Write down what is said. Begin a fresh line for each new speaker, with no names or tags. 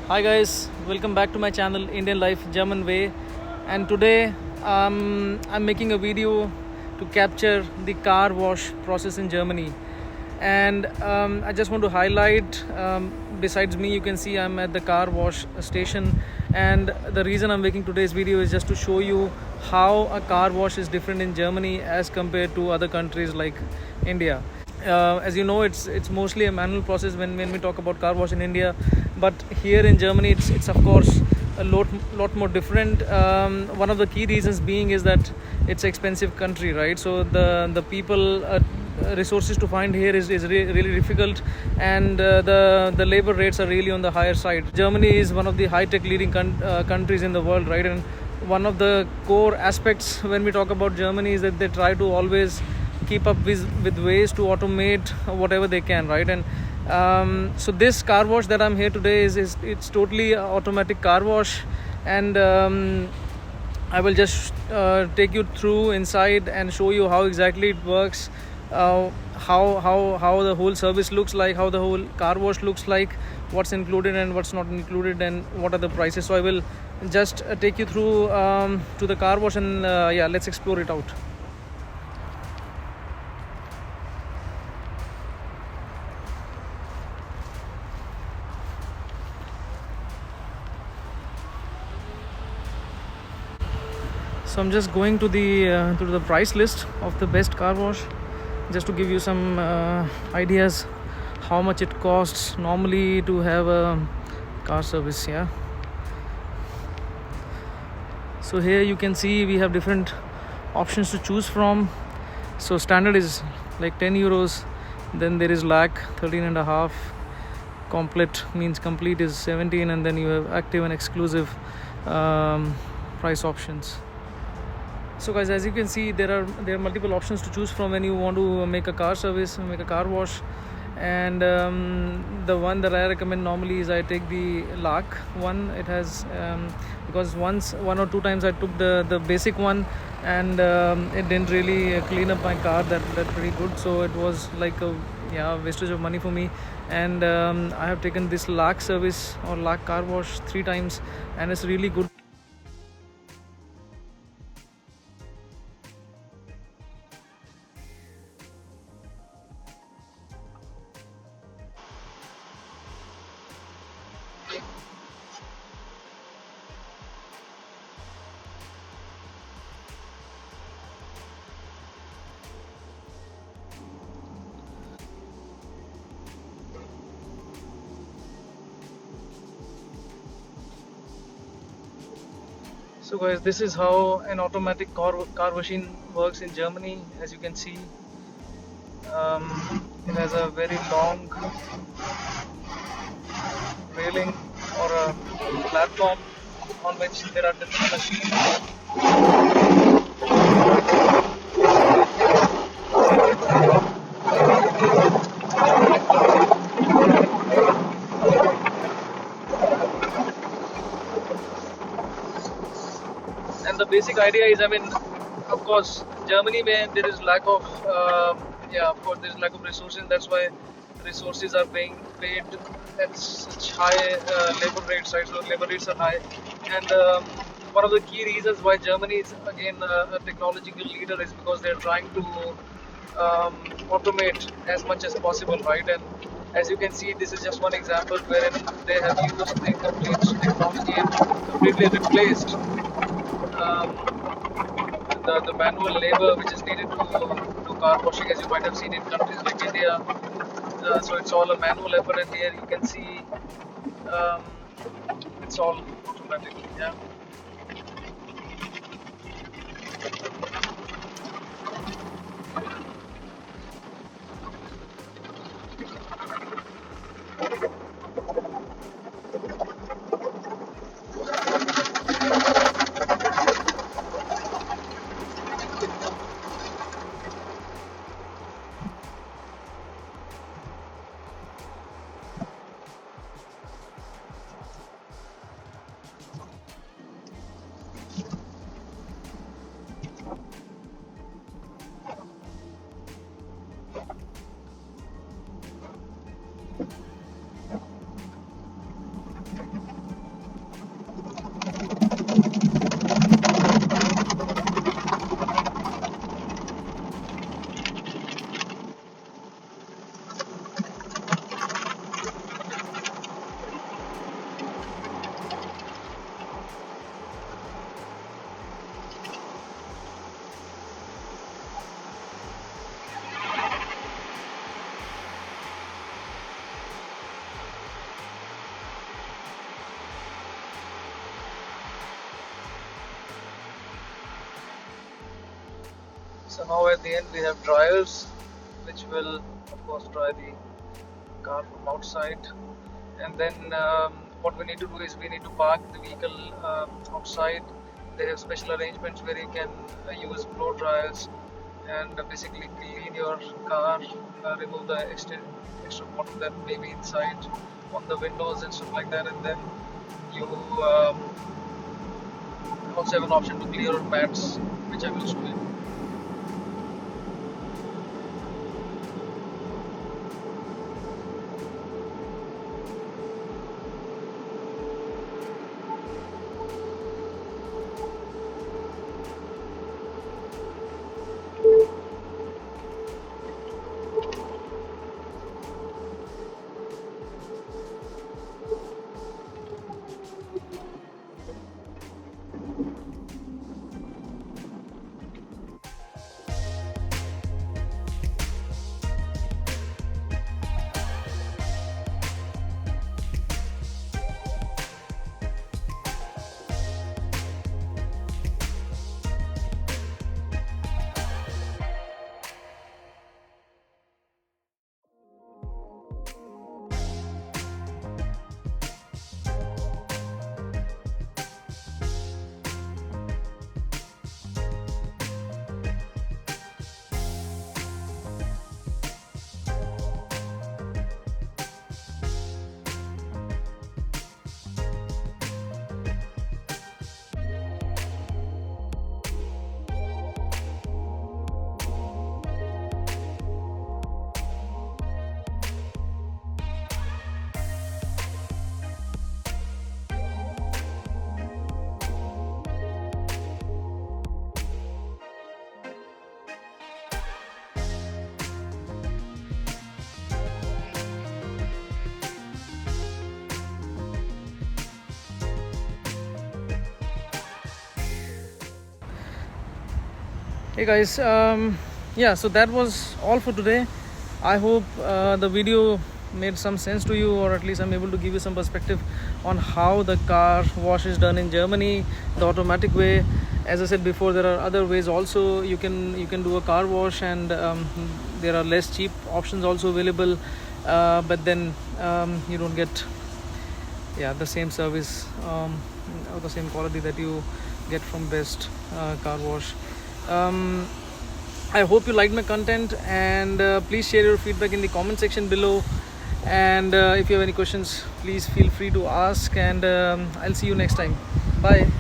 Hi guys, welcome back to my channel Indian Life German Way, and today I'm making a video to capture the car wash process in Germany. And I just want to highlight, besides me you can see I'm at the car wash station, and the reason I'm making today's video is just to show you how a car wash is different in Germany as compared to other countries like India. As you know, it's mostly a manual process when we talk about car wash in India, but here in Germany it's of course a lot more different. One of the key reasons being is that it's an expensive country, right? So the people resources to find here is really difficult, and the labor rates are really on the higher side. Germany is one of the high-tech leading countries in the world, right? And one of the core aspects when we talk about Germany is that they try to always keep up with ways to automate whatever they can, right? And so this car wash that I'm here today is it's totally automatic car wash, and I will just take you through inside and show you how exactly it works, how the whole service looks like, how the whole car wash looks like, what's included and what's not included, and what are the prices. So I will just take you through to the car wash, and yeah, let's explore it out. So I'm just going to the price list of the best car wash, just to give you some ideas how much it costs normally to have a car service. Yeah. So here you can see we have different options to choose from. So standard is like 10 euros, then there is lakh 13.5, complete means complete is 17, and then you have active and exclusive price options. So guys, as you can see, there are multiple options to choose from when you want to make a car service, make a car wash. And the one that I recommend normally is I take the lakh one. It has because one or two times I took the basic one, and it didn't really clean up my car that pretty good. So it was like a wastage of money for me. And I have taken this lakh service or lakh car wash 3 times, and it's really good. So guys, this is how an automatic car washing works in Germany. As you can see, it has a very long railing or a platform on which there are different machines. And the basic idea is, I mean, of course, Germany, where there is lack of, of course, there is lack of resources. That's why resources are being paid at such high labor rates, right? So labor rates are high, and one of the key reasons why Germany is again a technological leader is because they're trying to automate as much as possible, right? And as you can see, this is just one example wherein they have used the complete technology and completely replaced the manual labor which is needed to do car washing, as you might have seen in countries like India. So it's all a manual effort, and here you can see it's all automatic. Yeah. So now at the end we have dryers, which will of course dry the car from outside. And then what we need to do is we need to park the vehicle outside. They have special arrangements where you can use blow dryers and basically clean your car, remove the extra water that may be inside on the windows and stuff like that. And then you also have an option to clear your mats, which I will show you. Hey guys, yeah, so that was all for today. I hope the video made some sense to you, or at least I'm able to give you some perspective on how the car wash is done in Germany, the automatic way. As I said before, there are other ways also. You can do a car wash, and there are less cheap options also available, but then you don't get the same service or the same quality that you get from best car wash. I hope you liked my content, and please share your feedback in the comment section below. And if you have any questions, please feel free to ask, and I'll see you next time. Bye.